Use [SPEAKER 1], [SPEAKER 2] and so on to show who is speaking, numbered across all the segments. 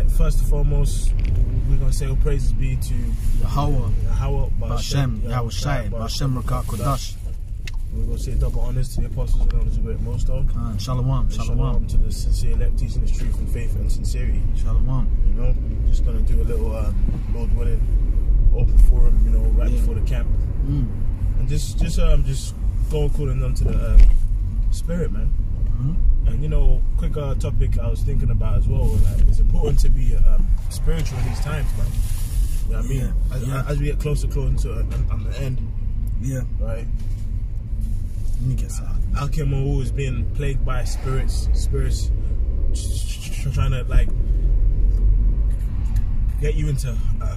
[SPEAKER 1] right, first and foremost, we're going to say all praises be to
[SPEAKER 2] Yahweh,
[SPEAKER 1] Ba'Shem,
[SPEAKER 2] Yahushai, Ba'Shem Rakah Kodash.
[SPEAKER 1] We're going to say double honors to the apostles and elders of it most of.
[SPEAKER 2] Shalom,
[SPEAKER 1] Shalom to the sincere elect, teaching this truth and faith and sincerity.
[SPEAKER 2] Shalom.
[SPEAKER 1] You know, just going to do a little, Lord willing, open forum, you know, right before the camp. And just go according to the spirit, man. And you know, quick topic I was thinking about as well, like it's important to be spiritual in these times, man. You know what I mean? As we get closer to the end, right?
[SPEAKER 2] Let me get some.
[SPEAKER 1] Al-Kemo is being plagued by spirits trying to like get you into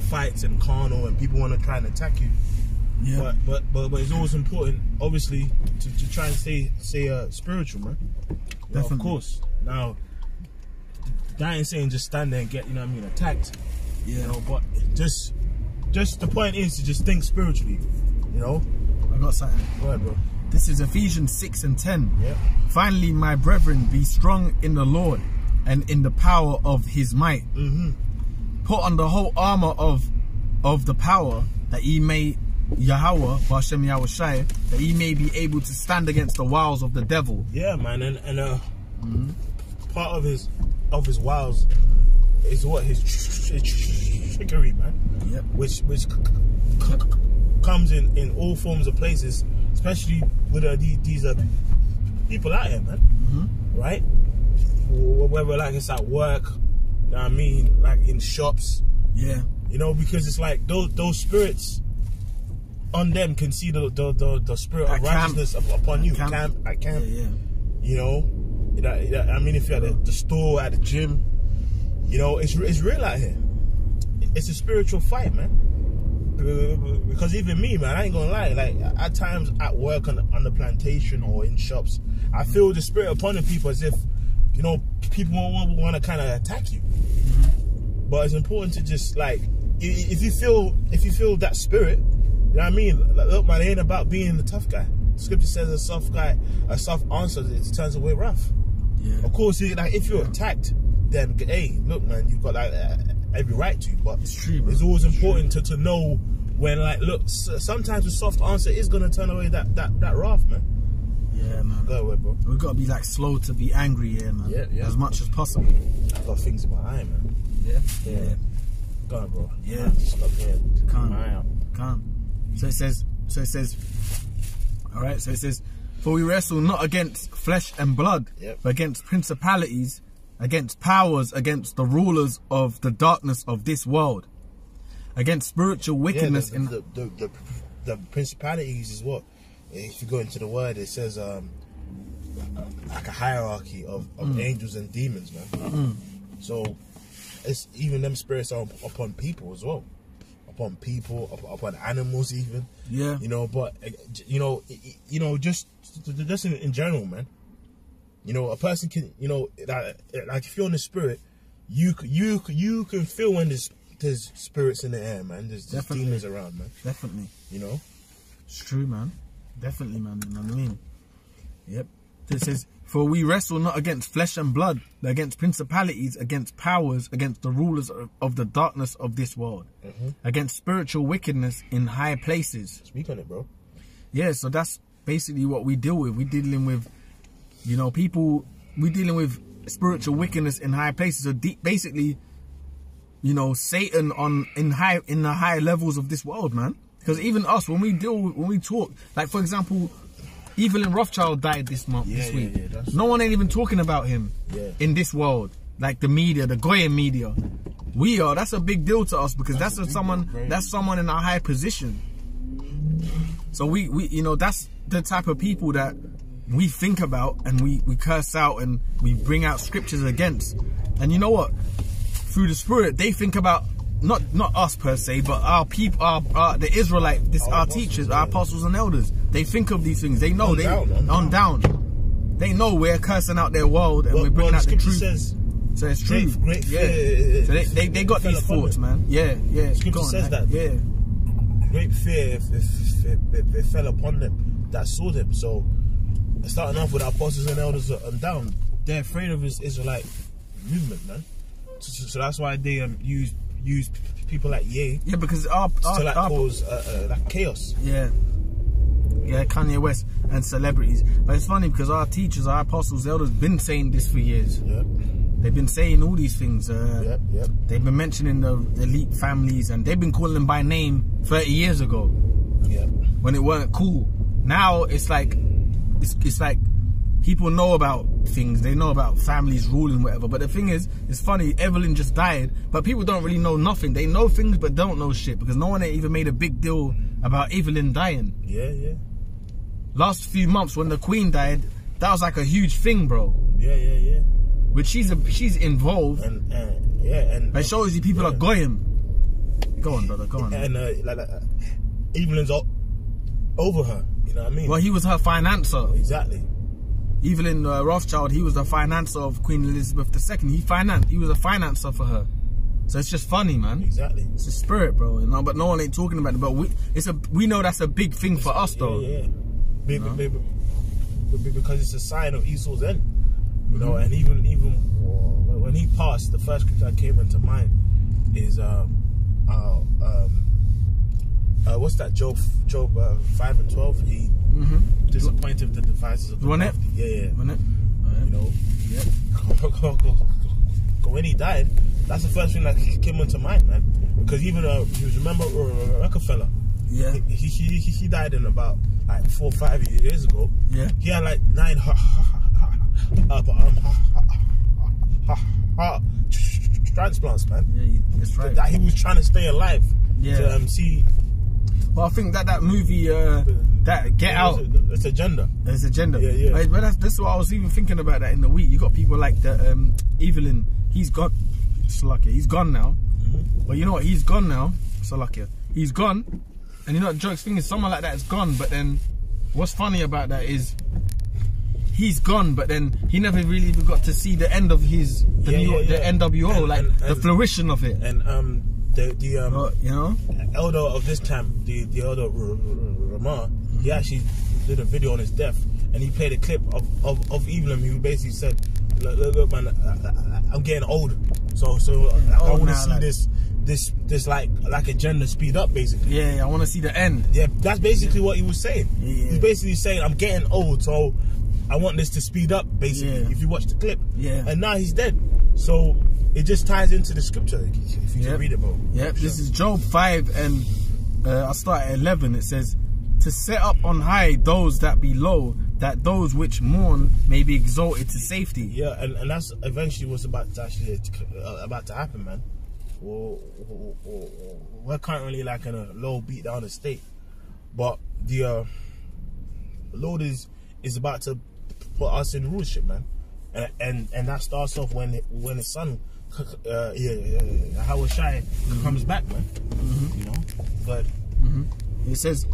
[SPEAKER 1] fights and carnal, and people want to try and attack you. Yeah. But it's always important, obviously, to try and stay spiritual, man. Well, of course. Now, that ain't saying just stand there and get, you know what I mean, attacked. You know, but just the point is to just think spiritually, you know.
[SPEAKER 2] I got something.
[SPEAKER 1] Go ahead, bro.
[SPEAKER 2] This is Ephesians 6:10.
[SPEAKER 1] Yeah.
[SPEAKER 2] Finally, my brethren, be strong in the Lord and in the power of his might. Put on the whole armor of the power, that ye may, Yahweh, Ba'Shem Yahushai, that he may be able to stand against the wiles of the devil. Yeah, man, and
[SPEAKER 1] part of his wiles is what his trickery, man.
[SPEAKER 2] Yep.
[SPEAKER 1] Which comes in all forms of places, especially with these people out here, man. Right? Whether like it's at work, you know what I mean, like in shops.
[SPEAKER 2] Yeah.
[SPEAKER 1] You know, because it's like those spirits on them can see the spirit of righteousness upon you. At camp. You know, I mean, if you're at the store, at the gym, you know, it's real out here. It's a spiritual fight, man. Because even me, man, I ain't gonna lie. Like at times at work on the plantation or in shops, I feel the spirit upon the people as if, you know, people want to kind of attack you. But it's important to just like, if you feel that spirit. You know what I mean? Like, look, man, it ain't about being the tough guy. Scripture says a soft answer, it turns away wrath. Yeah. Of course, like if you're attacked, then hey, look, man, you've got like every right to. But
[SPEAKER 2] it's true,
[SPEAKER 1] it's always important to know when, like, look, sometimes a soft answer is gonna turn away that wrath, man.
[SPEAKER 2] Yeah, man.
[SPEAKER 1] Go away, bro.
[SPEAKER 2] We've got to be like slow to be angry here, man.
[SPEAKER 1] Yeah.
[SPEAKER 2] As much as possible.
[SPEAKER 1] I've got things in my eye, man. Yeah. Go on, bro.
[SPEAKER 2] Yeah.
[SPEAKER 1] Stop here.
[SPEAKER 2] Calm. So it says, all right, so it says, for we wrestle not against flesh and blood, but against principalities, against powers, against the rulers of the darkness of this world, against spiritual wickedness in
[SPEAKER 1] the principalities is what, if you go into the word, it says like a hierarchy of angels and demons, man. So it's even them spirits are upon people as well. Upon people, upon animals, even.
[SPEAKER 2] Yeah.
[SPEAKER 1] You know, but you know, just in general, man. You know, a person can, you know, like if you're in the spirit, you can feel when there's spirits in the air, man. There's demons around, man.
[SPEAKER 2] Definitely.
[SPEAKER 1] You know,
[SPEAKER 2] it's true, man. Definitely, man. You know what I mean? Yep. It says, for we wrestle not against flesh and blood, but against principalities, against powers, against the rulers of the darkness of this world, against spiritual wickedness in high places.
[SPEAKER 1] Speak on it, bro.
[SPEAKER 2] Yeah, so that's basically what we deal with. We're dealing with, you know, people, we're dealing with spiritual wickedness in high places. So basically, you know, Satan in the high levels of this world, man. Because even us, when we talk, like for example, Evelyn Rothschild died this week. No one ain't even talking about him in this world. Like the media, the Goyim media. That's a big deal to us because that's someone in a high position. So we you know, that's the type of people that we think about and we curse out and we bring out scriptures against. And you know what? Through the spirit, they think about not us per se, but our people, the Israelite, our teachers, our apostles and elders. They think of these things. They know on down. They know we're cursing out their world and we're bringing out the truth. So it's true.
[SPEAKER 1] Great fear.
[SPEAKER 2] So they got these thoughts, man. Yeah.
[SPEAKER 1] Scripture says that.
[SPEAKER 2] Yeah.
[SPEAKER 1] Great fear if it fell upon them that saw them. So starting off with our apostles and elders and down, they're afraid of this Israelite movement, man. So that's why they use people like Ye.
[SPEAKER 2] Yeah, because
[SPEAKER 1] to like cause like chaos.
[SPEAKER 2] Yeah, Kanye West and celebrities. But it's funny because our teachers, our apostles, elders, been saying this for years.
[SPEAKER 1] Yep.
[SPEAKER 2] They've been saying all these things.
[SPEAKER 1] Yep.
[SPEAKER 2] They've been mentioning the elite families, and they've been calling them by name 30 years ago.
[SPEAKER 1] Yep.
[SPEAKER 2] When it weren't cool. Now it's like people know about things. They know about families ruling, whatever. But the thing is, it's funny. Evelyn just died, but people don't really know nothing. They know things, but don't know shit because no one even made a big deal about Evelyn dying.
[SPEAKER 1] Yeah.
[SPEAKER 2] Last few months when the Queen died, that was like a huge thing, bro.
[SPEAKER 1] Yeah.
[SPEAKER 2] But she's involved,
[SPEAKER 1] and
[SPEAKER 2] it shows you people are going. Go on, brother. Go on.
[SPEAKER 1] And Evelyn's over her. You know what I mean?
[SPEAKER 2] Well, he was her financer.
[SPEAKER 1] Exactly.
[SPEAKER 2] Evelyn Rothschild, he was the financer of Queen Elizabeth II. He was a financer for her. So it's just funny, man.
[SPEAKER 1] Exactly.
[SPEAKER 2] It's a spirit, bro. You know, but no one ain't talking about it. But we know that's a big thing for us, though.
[SPEAKER 1] Yeah. Because it's a sign of Esau's end. You know, and even when he passed, the first scripture that came into mind is what's that? Job 5:12. He disappointed the devices of the crafty. Yeah.
[SPEAKER 2] Wasn't it?
[SPEAKER 1] You know.
[SPEAKER 2] Yeah.
[SPEAKER 1] When he died, that's the first thing that came into mind, man. Because even you remember Rockefeller.
[SPEAKER 2] Yeah.
[SPEAKER 1] He died in about like 4 or 5 years ago.
[SPEAKER 2] Yeah.
[SPEAKER 1] He had like 9 heart transplants, man.
[SPEAKER 2] Yeah, that's right.
[SPEAKER 1] That he was trying to stay alive.
[SPEAKER 2] Yeah.
[SPEAKER 1] To see.
[SPEAKER 2] Well, I think that movie, that Get Out.
[SPEAKER 1] It's agenda.
[SPEAKER 2] There's agenda.
[SPEAKER 1] Yeah.
[SPEAKER 2] But that's what I was even thinking about that in the week. You got people like the Evelyn. He's gone. Salakia. He's gone now. But you know what? He's gone now. Salakia. He's gone. And you know what the joke's thing is, someone like that is gone. But then, what's funny about that is, he's gone. But then he never really even got to see the end of the NWO, and the flourishing of it.
[SPEAKER 1] And
[SPEAKER 2] you know,
[SPEAKER 1] elder of this time, the elder Ramah, he actually did a video on his death, and he played a clip of Evelyn, who basically said, "Look, man, I'm getting old, so I want to see this like agenda speed up, basically."
[SPEAKER 2] Yeah, I want to see the end.
[SPEAKER 1] Yeah, that's basically what he was saying.
[SPEAKER 2] Yeah.
[SPEAKER 1] He's basically saying, "I'm getting old, so I want this to speed up." Basically, if you watch the clip.
[SPEAKER 2] Yeah.
[SPEAKER 1] And now he's dead, so it just ties into the scripture if you can read it, bro.
[SPEAKER 2] Yep. This is Job 5, and I'll start at 11. It says, "To set up on high those that be low, that those which mourn may be exalted to safety."
[SPEAKER 1] Yeah, and that's eventually what's about to happen, man. We're currently like in a low beat down state, but the Lord is about to put us in rulership, man, and that starts off when the Son, Hawashai comes back, man. You know, but
[SPEAKER 2] it says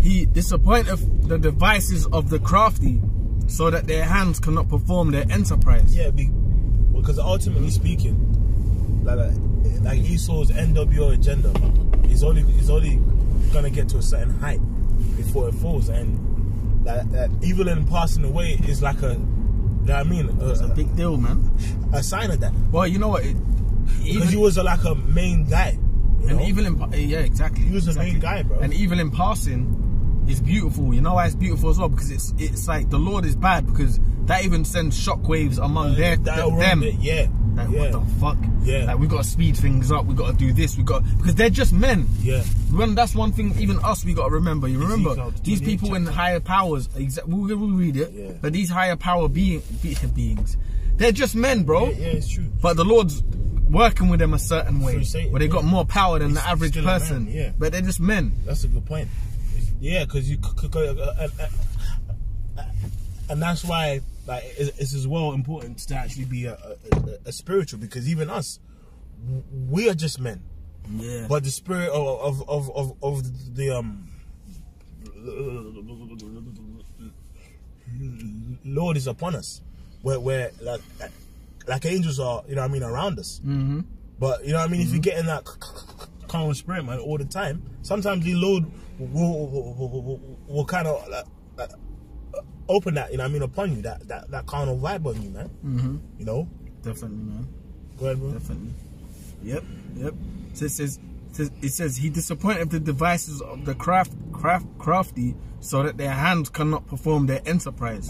[SPEAKER 2] he disappointeth the devices of the crafty, so that their hands cannot perform their enterprise.
[SPEAKER 1] Yeah, because ultimately speaking, like Esau's NWO agenda, is only gonna get to a certain height before it falls, and that Evelyn passing away is like a, you know what I mean?
[SPEAKER 2] It's a big deal, man.
[SPEAKER 1] A sign of that.
[SPEAKER 2] Well, you know what?
[SPEAKER 1] Because he was like a main guy.
[SPEAKER 2] And Evelyn, yeah, exactly.
[SPEAKER 1] He was a main guy, bro.
[SPEAKER 2] And Evelyn passing is beautiful. You know why it's beautiful as well? Because it's like the Lord is bad, because that even sends shockwaves among them.
[SPEAKER 1] Yeah.
[SPEAKER 2] Like, what the fuck?
[SPEAKER 1] Yeah.
[SPEAKER 2] Like, we got to speed things up. We got to do this. Because they're just men.
[SPEAKER 1] Yeah.
[SPEAKER 2] That's one thing. Even us, we got to remember. You remember these people in higher powers. We'll read it.
[SPEAKER 1] Yeah.
[SPEAKER 2] But these higher power beings, they're just men, bro.
[SPEAKER 1] Yeah, it's true.
[SPEAKER 2] But the Lord's working with them a certain way,
[SPEAKER 1] Satan,
[SPEAKER 2] where they got more power than the average person.
[SPEAKER 1] Man, yeah.
[SPEAKER 2] But they're just men.
[SPEAKER 1] That's a good point. Yeah, because and that's why, like, it's as well important to actually be a spiritual, because even us, we are just men.
[SPEAKER 2] Yeah.
[SPEAKER 1] But the spirit of the Lord is upon us, where like angels are, you know what I mean, around us. But you know what I mean, if you get in that carnal spirit, man, all the time, sometimes the Lord will kind of open that, you know what I mean, upon you, that carnal vibe on you, man. You know,
[SPEAKER 2] definitely, man.
[SPEAKER 1] Go ahead, bro.
[SPEAKER 2] Definitely. Yep. So it says he disappointed the devices of the crafty, so that their hands cannot perform their enterprise.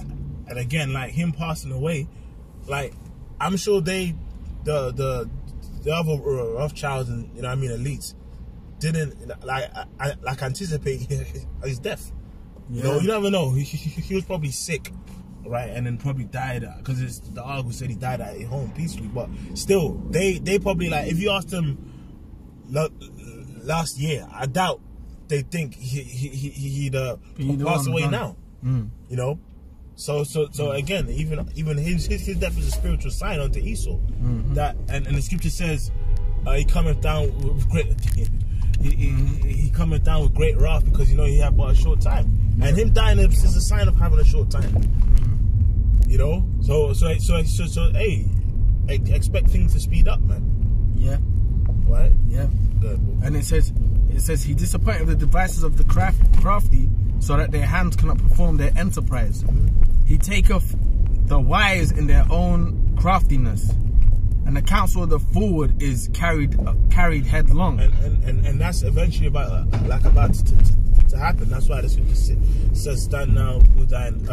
[SPEAKER 1] And again, like him passing away, like I'm sure the other Rothschilds and elites didn't like anticipate his death. You know, you never know. He was probably sick, right, and then probably died because the article said he died at home peacefully. But still, they probably, like, if you asked them last year, I doubt they think he'd pass away now. You know, so again, even his death is a spiritual sign unto Esau. That and the scripture says he cometh down with great. He cometh down with great wrath because he had but a short time. And him dying is a sign of having a short time. You know? So hey, expect things to speed up, man.
[SPEAKER 2] Yeah.
[SPEAKER 1] Right?
[SPEAKER 2] Yeah.
[SPEAKER 1] Good.
[SPEAKER 2] And it says he disappointed the devices of the crafty, so that their hands cannot perform their enterprise. He taketh the wise in their own craftiness, and the counsel of the forward is carried headlong.
[SPEAKER 1] And that's eventually about to happen. That's why the scripture says, "Stand now, who thine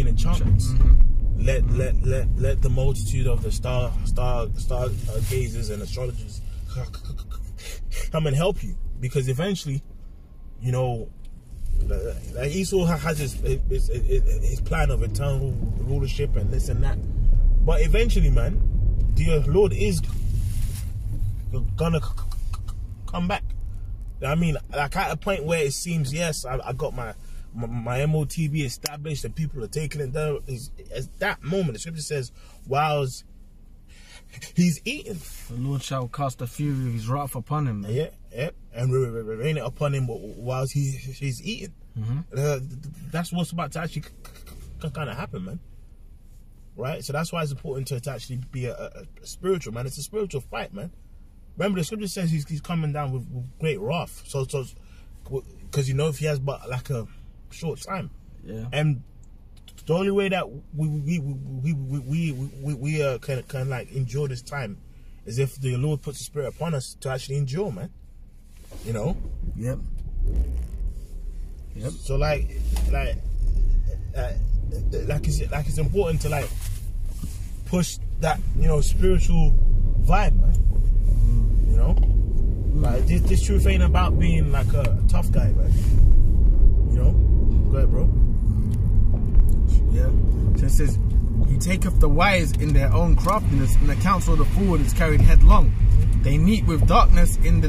[SPEAKER 1] enchantments. Let the multitude of the star gazers and astrologers come and help you," because eventually, like Esau has his plan of eternal rulership and this and that, but eventually, man, the Lord is gonna come back. I mean, like at a point where it seems, yes, I got my MOTB established and people are taking it down. At that moment, the scripture says, whilst he's eating,
[SPEAKER 2] the Lord shall cast the fury of his wrath upon him. Man.
[SPEAKER 1] Yeah, and rain it upon him whilst he's eating. That's what's about to actually kind of happen, man. Right? So that's why it's important to actually be a spiritual, man. It's a spiritual fight, man. Remember, the scripture says he's coming down with great wrath. So because if he has but like a short time, and the only way that we can like endure this time is if the Lord puts the Spirit upon us to actually endure, man. Yep. So it's important to like push that spiritual vibe, man. Like this truth ain't about being like a tough guy, man. Go ahead, bro.
[SPEAKER 2] Yeah. So it says, he taketh the wise in their own craftiness, and the counsel of the forward is carried headlong. They meet with darkness in the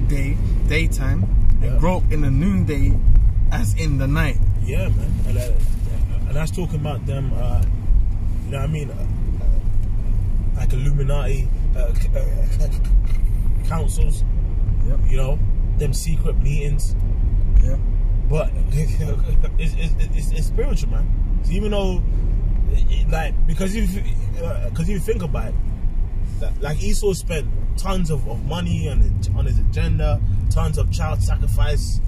[SPEAKER 2] daytime, and grope in the noonday as in the night.
[SPEAKER 1] Yeah, man. And that's talking about them, like Illuminati councils, them secret meetings.
[SPEAKER 2] Yeah.
[SPEAKER 1] But it's spiritual, man. So even though, because if you think about it, like Esau spent tons of money on his agenda, tons of child sacrifice.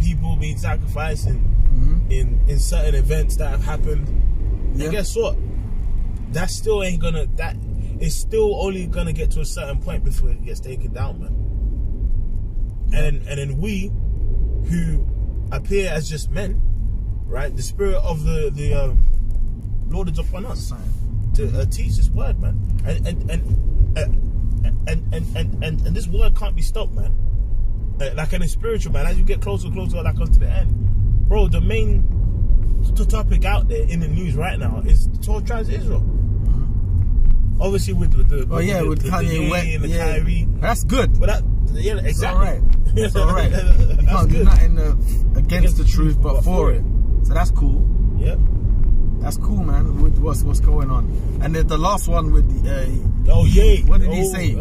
[SPEAKER 1] People being sacrificed in certain events that have happened. And guess what? That still ain't gonna. That is still only gonna get to a certain point before it gets taken down, man. And then we, who appear as just men, right? The Spirit of the Lord is upon us to teach this word, man. And this word can't be stopped, man. Like in a spiritual, man, as you get closer and closer, like onto the end, bro. The main topic out there in the news right now is the 12 tribes of Israel. Obviously, with Kanye West and the Kyrie.
[SPEAKER 2] That's good.
[SPEAKER 1] But exactly.
[SPEAKER 2] It's all right. You can't do nothing against the truth, but for it. So that's cool.
[SPEAKER 1] Yep.
[SPEAKER 2] That's cool, man. With what's going on, and then the last one with the what did he say?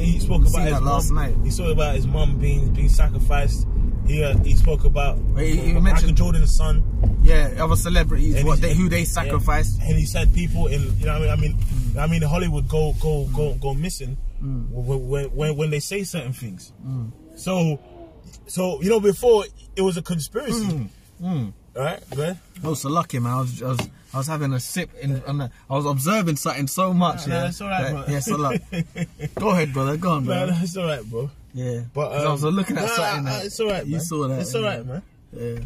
[SPEAKER 1] He spoke about his
[SPEAKER 2] last night.
[SPEAKER 1] He spoke about his mum being sacrificed. He spoke about
[SPEAKER 2] he mentioned
[SPEAKER 1] Michael Jordan's son.
[SPEAKER 2] Yeah, other celebrities, who they sacrificed.
[SPEAKER 1] And he said people in Hollywood go missing when they say certain things. So before it was a conspiracy. All right, go ahead.
[SPEAKER 2] Oh, so lucky, man. I was I was having a sip I was observing something so much.
[SPEAKER 1] Nah, it's alright, bro.
[SPEAKER 2] Yeah, so like, go ahead, brother. Go on, bro.
[SPEAKER 1] Nah, it's alright, bro.
[SPEAKER 2] Yeah,
[SPEAKER 1] but
[SPEAKER 2] I was looking at something.
[SPEAKER 1] It's alright, man.
[SPEAKER 2] You saw that.
[SPEAKER 1] It's alright, man.
[SPEAKER 2] Yeah.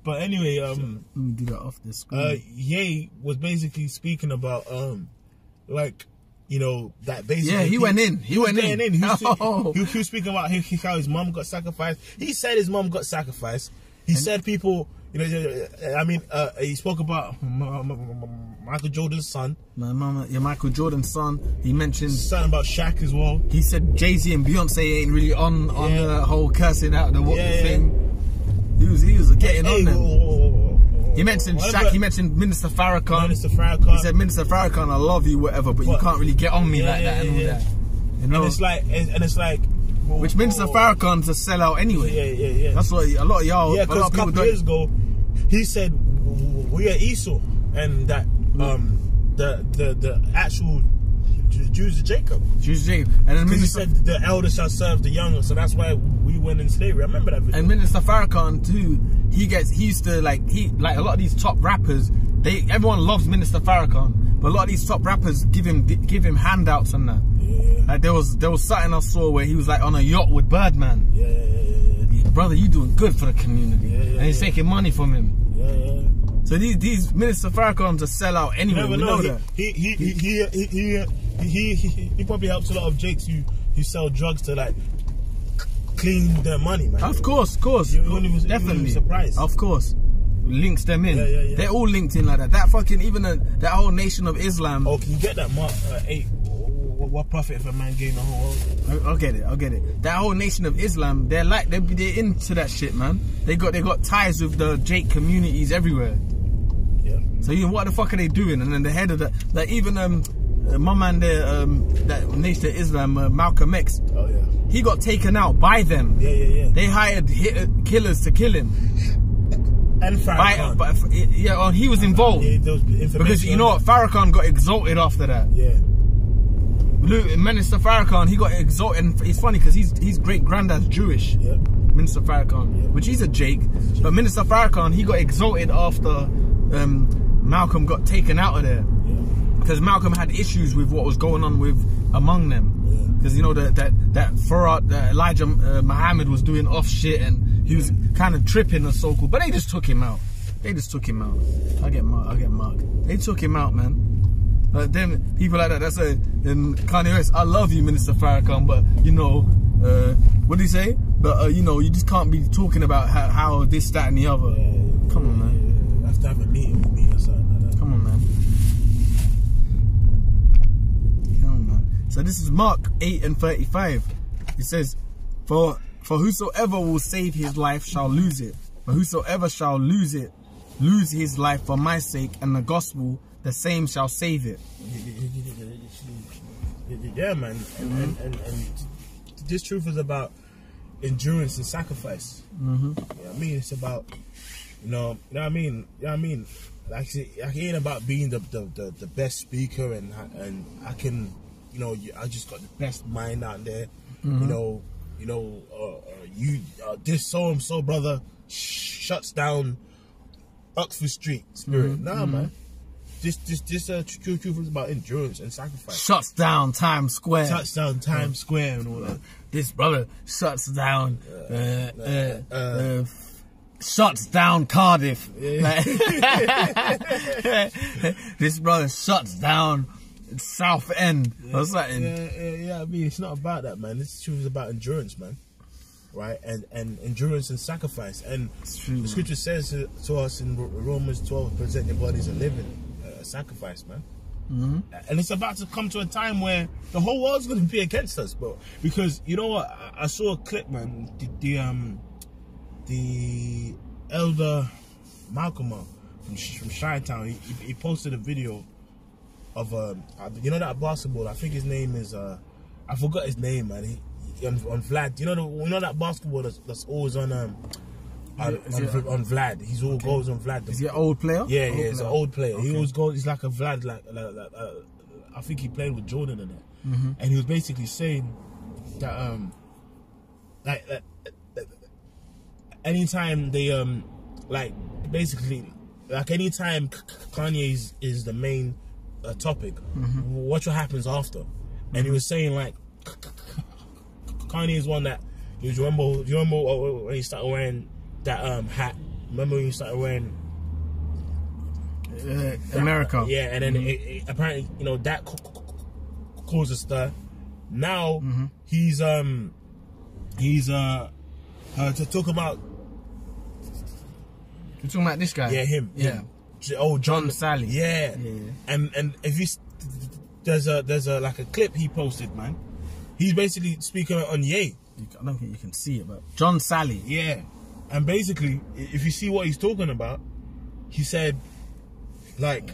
[SPEAKER 1] But anyway,
[SPEAKER 2] let me do that off the screen.
[SPEAKER 1] Ye was basically speaking about like, you know, that basically.
[SPEAKER 2] Yeah, he went in. He went in.
[SPEAKER 1] He was speaking about how his mom got sacrificed. He said his mom got sacrificed. He said people, you know, I mean, he spoke about Michael Jordan's son.
[SPEAKER 2] Michael Jordan's son. He mentioned
[SPEAKER 1] something about Shaq as well.
[SPEAKER 2] He said Jay-Z and Beyonce ain't really on the whole cursing out the thing. He was getting on them. He mentioned Shaq. He mentioned Minister Farrakhan. He said, Minister Farrakhan, I love you, whatever, but you can't really get on me like that and all that. You know?
[SPEAKER 1] And it's like.
[SPEAKER 2] Which Minister Farrakhan's a sellout anyway.
[SPEAKER 1] Yeah.
[SPEAKER 2] That's what a lot of y'all.
[SPEAKER 1] Yeah, because a couple years ago, he said we are Esau, and that the actual Jews are Jacob. And then he said the elder shall serve the younger, so that's why we went in slavery. I remember that video.
[SPEAKER 2] And Minister Farrakhan too. He used to like a lot of these top rappers. Everyone loves Minister Farrakhan, but a lot of these top rappers give him handouts and that. Like there was something I saw where he was like on a yacht with Birdman. Yeah. Brother, you doing good for the community, and he's taking money from him. So these Minister Farrakhan's a sellout anyway. We know that.
[SPEAKER 1] He probably helps a lot of Jakes who sell drugs to like clean their money, man.
[SPEAKER 2] Of course, definitely.
[SPEAKER 1] Surprised.
[SPEAKER 2] Of course. Links them in. Yeah. They're all linked in like that. That fucking that whole Nation of Islam.
[SPEAKER 1] Oh, can you get that Mark 8? What profit if a man gain the whole world?
[SPEAKER 2] I'll get it. That whole Nation of Islam, they're into that shit, man. They got ties with the Jake communities everywhere.
[SPEAKER 1] Yeah.
[SPEAKER 2] So what the fuck are they doing? And then the head of even my man there, that Nation of Islam, Malcolm X.
[SPEAKER 1] Oh yeah.
[SPEAKER 2] He got taken out by them.
[SPEAKER 1] Yeah.
[SPEAKER 2] They hired killers to kill him.
[SPEAKER 1] And Farrakhan.
[SPEAKER 2] He was involved. Because you know what, Farrakhan got exalted after that.
[SPEAKER 1] Yeah.
[SPEAKER 2] Minister Farrakhan, he got exalted. And it's funny because he's great granddad's Jewish.
[SPEAKER 1] Yeah.
[SPEAKER 2] Minister Farrakhan, which he's a Jake. But Minister Farrakhan, he got exalted after Malcolm got taken out of there. Because Malcolm had issues with what was going on among them. Because you know that Elijah Muhammad was doing off shit and he was kind of tripping and so cool. But they just took him out. I get Mark. They took him out, man. Them people like that. That's Kanye West. I love you, Minister Farrakhan, but you know, what do you say? But you know, you just can't be talking about how this, that, and the other. Come on, man.
[SPEAKER 1] You have to have a meeting with me or something like that.
[SPEAKER 2] Come on, man. So this is Mark 8:35. It says, For whosoever will save his life shall lose it, but whosoever shall lose his life for my sake and the gospel, the same shall save it.
[SPEAKER 1] Yeah, man. And this truth is about endurance and sacrifice. You know what I mean? It's about, you know what I mean? Like it ain't about being the best speaker and I can, you know, I just got the best mind out there. This so and so brother shuts down Oxford Street spirit. Nah, man. This truth is about endurance and sacrifice.
[SPEAKER 2] Shuts down Times Square.
[SPEAKER 1] Shuts down Times Square and all that.
[SPEAKER 2] This brother shuts down. Shuts down Cardiff. This brother shuts down South End or something.
[SPEAKER 1] Yeah. I mean, it's not about that, man. This truth is about endurance, man. Right? And endurance and sacrifice. And the scripture says to us in Romans 12, present your bodies a living sacrifice, man. And it's about to come to a time where the whole world's going to be against us, bro. Because you know what? I saw a clip, man. The elder Malcolm from Chi-Town, he posted a video of you know that basketball. I think his name is I forgot his name, man. He on Vlad. You know that basketball that's always on Vlad. He's all goes on Vlad.
[SPEAKER 2] Is he an old player?
[SPEAKER 1] Yeah, he's an old player. Okay. He always goes. He's like a Vlad. I think he played with Jordan in it. And he was basically saying that anytime they basically like anytime Kanye is the main topic, watch what happens after. And he was saying like Kanye is one that do you remember when he started wearing that hat? Remember when he started wearing
[SPEAKER 2] America?
[SPEAKER 1] Yeah, and then it apparently, you know, that caused a stir. Now he's to talk about.
[SPEAKER 2] You're talking about this guy?
[SPEAKER 1] Yeah, him.
[SPEAKER 2] Yeah.
[SPEAKER 1] Oh,
[SPEAKER 2] John Sally.
[SPEAKER 1] Yeah. And if you there's a like a clip he posted, man. He's basically speaking on Ye.
[SPEAKER 2] I don't think you can see it, but John Sally.
[SPEAKER 1] Yeah. And basically, if you see what he's talking about, he said, like,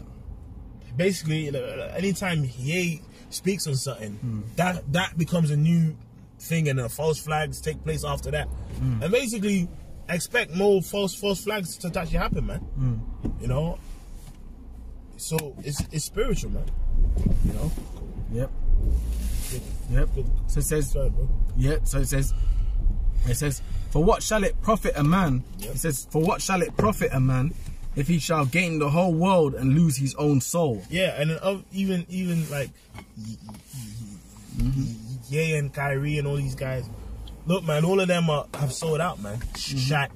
[SPEAKER 1] basically, anytime Ye speaks on something, that becomes a new thing, and false flags take place after that. And basically, expect more false flags to actually happen, man. You know? So, it's spiritual, man. You know?
[SPEAKER 2] Yep.
[SPEAKER 1] Yep.
[SPEAKER 2] So it says,
[SPEAKER 1] sorry, bro.
[SPEAKER 2] Yeah, so it says, for what shall it profit a man?
[SPEAKER 1] Yep.
[SPEAKER 2] It says, for what shall it profit a man if he shall gain the whole world and lose his own soul?
[SPEAKER 1] Yeah, and then even like Ye and Kyrie and all these guys. Look, man, all of them have sold out, man. Shaq,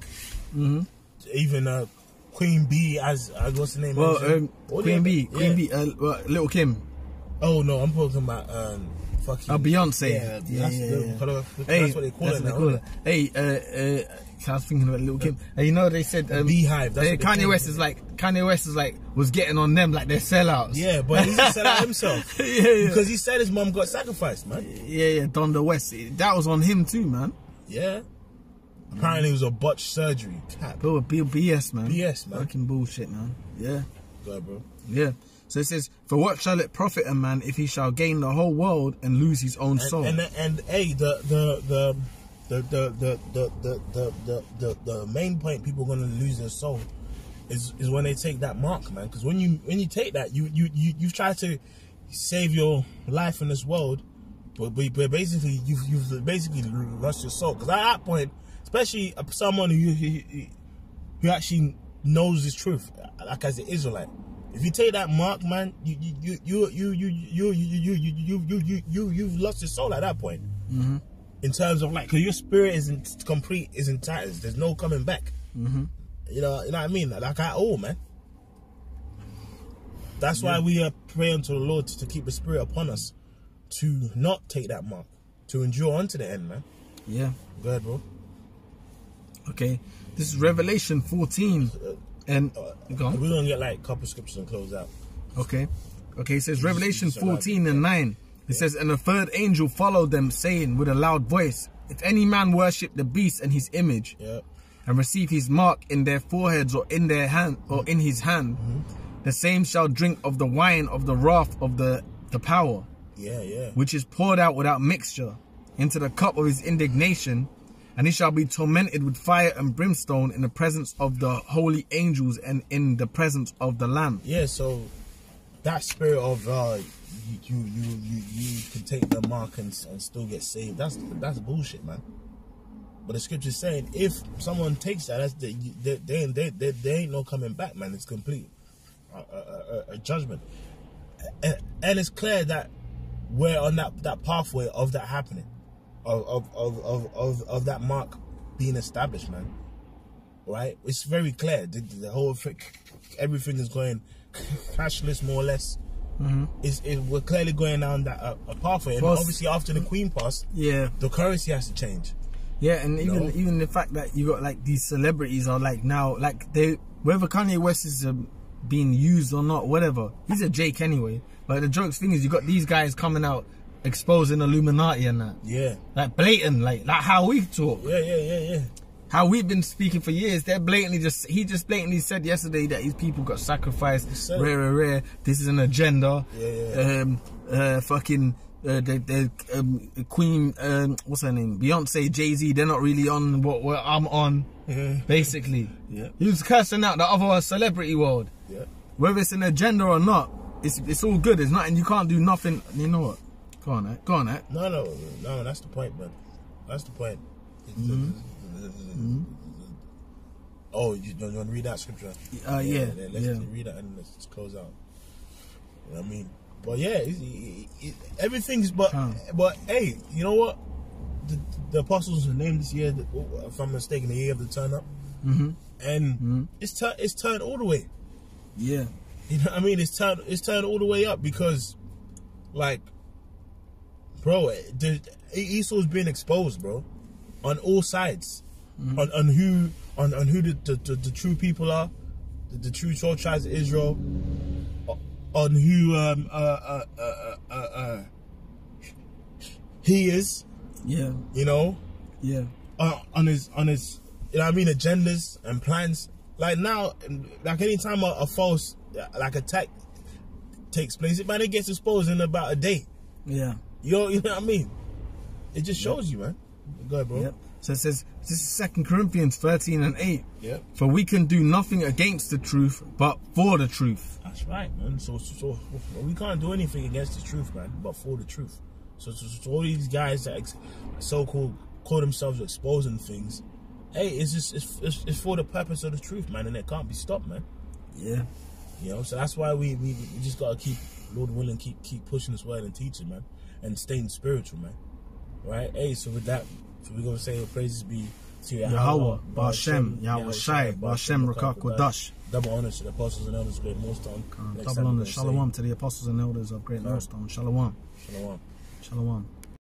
[SPEAKER 1] even Queen B, as what's the name?
[SPEAKER 2] Well, Queen B, Little Kim.
[SPEAKER 1] Oh no, I'm talking about fucking
[SPEAKER 2] Beyonce.
[SPEAKER 1] That's what they call it now.
[SPEAKER 2] Hey, I was thinking about Little Kim. You know, they said
[SPEAKER 1] Beehive.
[SPEAKER 2] Kanye West is like was getting on them like they're sellouts.
[SPEAKER 1] Yeah, but he's a sellout himself. Because he said his mum got sacrificed, man.
[SPEAKER 2] Yeah, Donda West. That was on him too, man.
[SPEAKER 1] Yeah. Apparently it was a botched surgery.
[SPEAKER 2] BS, man.
[SPEAKER 1] BS, man.
[SPEAKER 2] Fucking bullshit, man. Yeah.
[SPEAKER 1] Go, bro.
[SPEAKER 2] Yeah. So it says, for what shall it profit a man if he shall gain the whole world and lose his own soul?
[SPEAKER 1] And hey, the main point people are gonna lose their soul is when they take that mark, man. Because when you take that, you've tried to save your life in this world, but basically you've basically lost your soul. Because at that point, especially someone who actually knows this truth, like as an Israelite. If you take that mark, man, you've lost your soul at that point. In terms of like, cause your spirit isn't complete, isn't tight. There's no coming back. You know what I mean? Like at all, man. That's why we pray unto the Lord to keep the spirit upon us, to not take that mark, to endure unto the end, man.
[SPEAKER 2] Yeah.
[SPEAKER 1] Go ahead, bro.
[SPEAKER 2] Okay, this is Revelation 14. And
[SPEAKER 1] we're gonna get like a couple scriptures and close out.
[SPEAKER 2] Okay, it says Revelation 14 and 9. It says, and the third angel followed them, saying with a loud voice, if any man worship the beast and his image, and receive his mark in their foreheads or in their hand or in his hand, the same shall drink of the wine of the wrath of the power, which is poured out without mixture into the cup of his indignation. And he shall be tormented with fire and brimstone in the presence of the holy angels and in the presence of the Lamb. Yeah,
[SPEAKER 1] so that spirit of you can take the mark and still get saved. That's bullshit, man. But the scripture's saying if someone takes that, they ain't no coming back, man. It's complete a judgment, and it's clear that we're on that pathway of that happening. Of that mark being established, man. Right? It's very clear. The whole thing, everything is going cashless, more or less. We're clearly going down that pathway. And obviously, after the Queen passed, the currency has to change.
[SPEAKER 2] Yeah, and even the fact that you got like these celebrities are like now, like whether Kanye West is being used or not, whatever. He's a Jake anyway. But the jokes thing is, you got these guys coming out exposing Illuminati and that. Yeah. Like blatant, like how we talk.
[SPEAKER 1] Yeah.
[SPEAKER 2] How we've been speaking for years. They're blatantly he just blatantly said yesterday that his people got sacrificed. Rare. This is an agenda. Fucking the Queen, what's her name? Beyonce, Jay-Z, they're not really on what I'm on. Basically. He was cursing out the other celebrity world. Whether it's an agenda or not, it's all good. It's nothing. You can't do nothing. You know what? Go on, eh?
[SPEAKER 1] No, that's the point, man. That's the point. Oh, you want to read that scripture?
[SPEAKER 2] Yeah.
[SPEAKER 1] Let's read that and let's close out. You know what I mean? But yeah, everything's but hey, you know what? The apostles were named this year, if I'm mistaken, the year of the turn up, and it's turned all the way.
[SPEAKER 2] Yeah,
[SPEAKER 1] you know what I mean? It's turned all the way up because, like, bro, Esau's being exposed, bro, on all sides, on who the true people are, the true 12 tribes of Israel, on who he is.
[SPEAKER 2] Yeah.
[SPEAKER 1] You know?
[SPEAKER 2] Yeah.
[SPEAKER 1] On his you know what I mean, agendas and plans. Like now, like anytime a false like attack takes place, it gets exposed in about a day.
[SPEAKER 2] Yeah.
[SPEAKER 1] You know what I mean? It just shows you, man. Go ahead, bro.
[SPEAKER 2] Yep. So it says, this is 2 Corinthians 13:8.
[SPEAKER 1] Yep.
[SPEAKER 2] For we can do nothing against the truth, but for the truth.
[SPEAKER 1] That's right, man. So we can't do anything against the truth, man, but for the truth. So all these guys that so-called call themselves exposing things, hey, it's for the purpose of the truth, man, and it can't be stopped, man.
[SPEAKER 2] Yeah.
[SPEAKER 1] You know, so that's why we just gotta keep, Lord willing, keep pushing this word and teaching, man, and staying spiritual, man. Right? Hey, so with that, so we're gonna say praises be to
[SPEAKER 2] Yahweh, Ba'ashem, Yahweh Shai, Ba'ashem Rakak Kodash.
[SPEAKER 1] Double honors to the apostles and elders of Great Millstone.
[SPEAKER 2] Double honors, shalom to the apostles and elders of Great Millstone. Shalom.
[SPEAKER 1] Shalom.
[SPEAKER 2] Shalom.